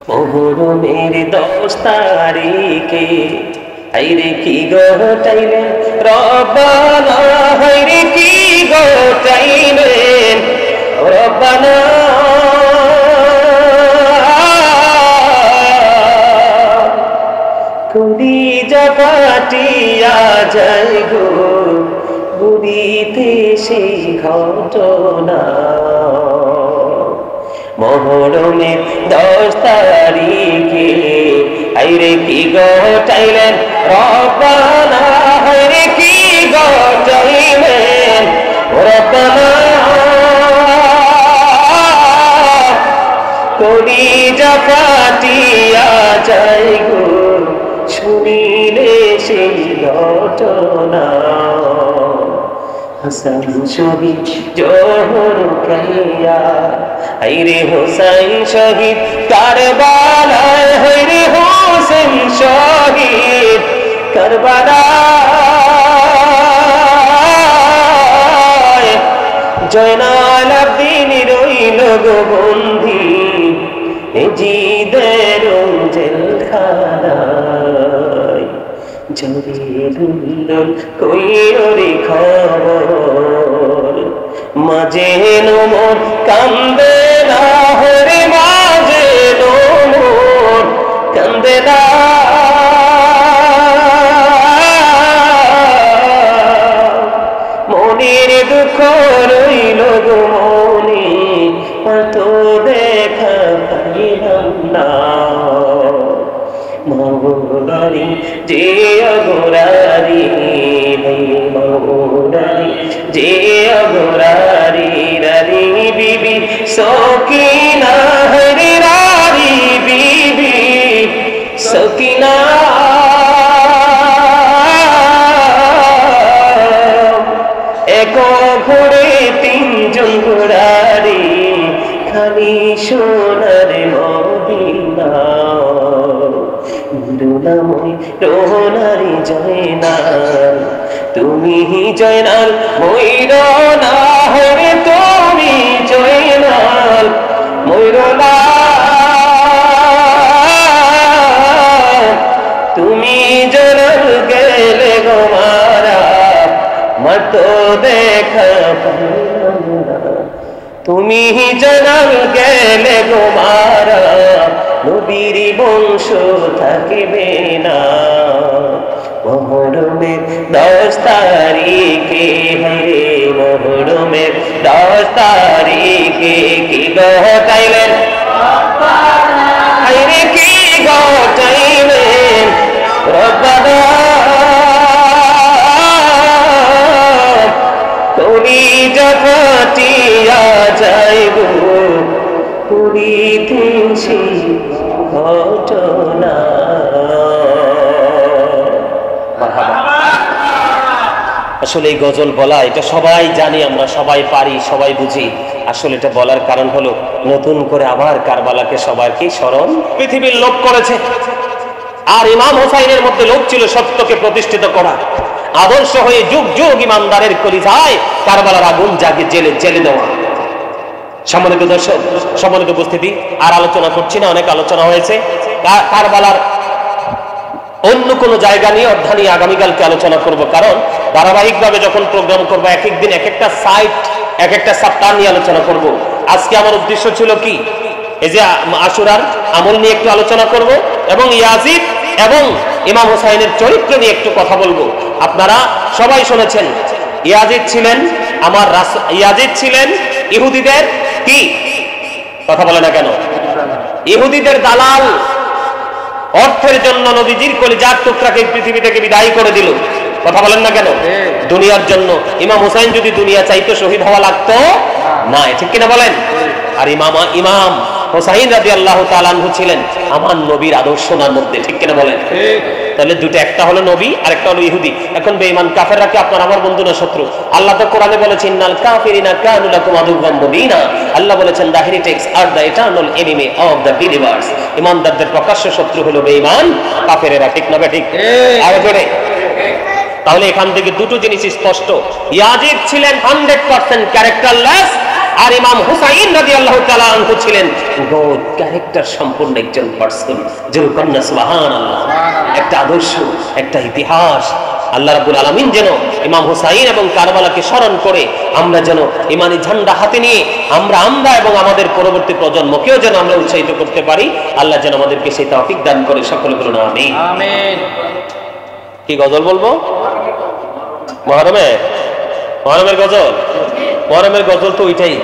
মোহরমের 10 তারিখে হাইরে কি ঘটাইলেন রব্বানা, হাইরে কি ঘটাইলেন রব্বানা। কলিজা ফাটিয়া যায় গো বুড়িতে সেই ঘটনা। মোহরমের 10 তারিখে হাইরে কি ঘটাইলেন রব্বানা, হাইরে কি ঘটাইলেন রব্বানা। কলিজা ফাটিয়া যায় গো শুনিলে সেই ঘটনা। হাসান শহীদ জোহর কাইয়া, হাইরে হোসেন শহীদ কারবালায়, হাইরে হোসেন শহীদ কারবালায়। জয়নাল আব্দিন রইল গো বন্দী জিদের জেলখানায়। জরিরুল্লাহ কইরে খবর মাঝে নমর কান্দে না, হরে মাঝে নমর কান্দে না। মনের দুঃখ রইল গো মনে, তো দেখা পাইলাম না। মৌলারি যে অগরারি, মৌলারি যে অগরারি, রারি বিবি সকিনা, হরি রারি বিবি সকিনা। এক ঘোড়ে 3 জন ঘোড়ারি, খালি সোনার মদিনা। রুনাময় রোনারি জয়নাল, তুমি জয়নাল ময়ূরনা, হরে তুমি জয়নাল ময়ূরনা। তুমি জয়নাল গেলে গো মারা, মত দেখা পাইলাম না। তুমি জয়নাল গেলে গো মারা, নবীর বংশ থাকিবে না। মোহরমের 10 তারিখে, হে মোহরমের 10 তারিখে কি ঘটাইলেন হাইরে কি ঘটাইলেন রব্বানা। কলিজা ফাটিয়া যাইব পুরীতে সেই ঘটনা। আসলে এই গজল বলা এটা সবাই জানি, আমরা সবাই পারি, সবাই বুঝি। আসলে এটা বলার কারণ হলো নতুন করে আবার কারবালাকে সবাইকে স্মরণ পৃথিবীর লোক করেছে। আর ইমাম হোসাইনের মধ্যে লোক ছিল সত্যকে প্রতিষ্ঠিত করা, আদর্শ হয়ে যুগ যুগ ইমানদারের কলিজায় কারবালার আগুন জেলে দেওয়া। সম্মানিত দর্শক, সম্মানিত উপস্থিতি, আর আলোচনা করছি না, অনেক আলোচনা হয়েছে। কারবালার অন্য কোন জায়গা নিয়ে অধ্যায় নিয়ে আগামীকালকে আলোচনা করব, কারণ ধারাবাহিকভাবে যখন প্রোগ্রাম করবো এক একদিন এক একটা সাইট, এক একটা সপ্তাহ নিয়ে আলোচনা করব। আজকে আমার উদ্দেশ্য ছিল কি, এই যে আশুরার আমল নিয়ে একটু আলোচনা করব এবং ইয়াজিদ এবং ইমাম হোসাইনের চরিত্র নিয়ে একটু কথা বলবো। আপনারা সবাই শুনেছেন ইয়াজিদ ছিলেন ইয়াজিদ ছিলেন ইহুদিদের কি, কথা বলে না কেন, ইহুদিদের দালাল। অর্থের জন্য নবীজির কলিজার টুকরাকে পৃথিবী থেকে বিদায় করে দিল, কথা বলেন না কেন, দুনিয়ার জন্য। ইমাম হোসাইন যদি দুনিয়া চাইতো শহীদ হওয়া লাগতো না, ঠিক কিনা বলেন। আর ইমাম হোসাইন রাদিয়াল্লাহু তাআলা আনহু ছিলেন আমার নবীর আদর্শনার মধ্যে, ঠিক কিনা বলেন। তাহলে দুটো, একটা হলো নবী আর একটা হলো ইহুদি। এখন বেঈমান কাফেররা কি আপনার আমার বন্ধু না শত্রু? আল্লাহ তো কোরআনে বলেছেন ইন্নাল কাফিরিনা কানু লাকুম আদুওয়াম মুবিনা। আল্লাহ বলেছেন the heretics are the eternal enemy of the believers. ইমানদারদের প্রকাশ্য শত্রু হলো বেঈমান কাফেরেরা, ঠিক না ঠিক? আর জোরে। তাহলে এখান থেকে দুটো জিনিস স্পষ্ট, ইয়াজিদ ছিলেন 100% ক্যারেক্টারলেস আর ইমাম হুসাইন রাদিয়াল্লাহু তাআলা আনহু ছিলেন গুড ক্যারেক্টার সম্পন্ন একজন পার্সন। যেরকম না সুবহানাল্লাহ, একটা আদর্শ, একটা ইতিহাস। আল্লাহ রাব্বুল আলামিন যেন ইমাম হুসাইন এবং কারবালাকে স্মরণ করে আমরা যেন ইমানি ঝান্ডা হাতে নিয়ে আমরা এবং আমাদের পরবর্তী প্রজন্মকেও যেন আমরা উৎসাহিত করতে পারি। আল্লাহ যেন আমাদেরকে সেই তৌফিক দান করে। সকলে বলুন আমিন। আমিন। কি গজল বলবো? মহরমের গজল? মহরমের গজল তো ওইটাই।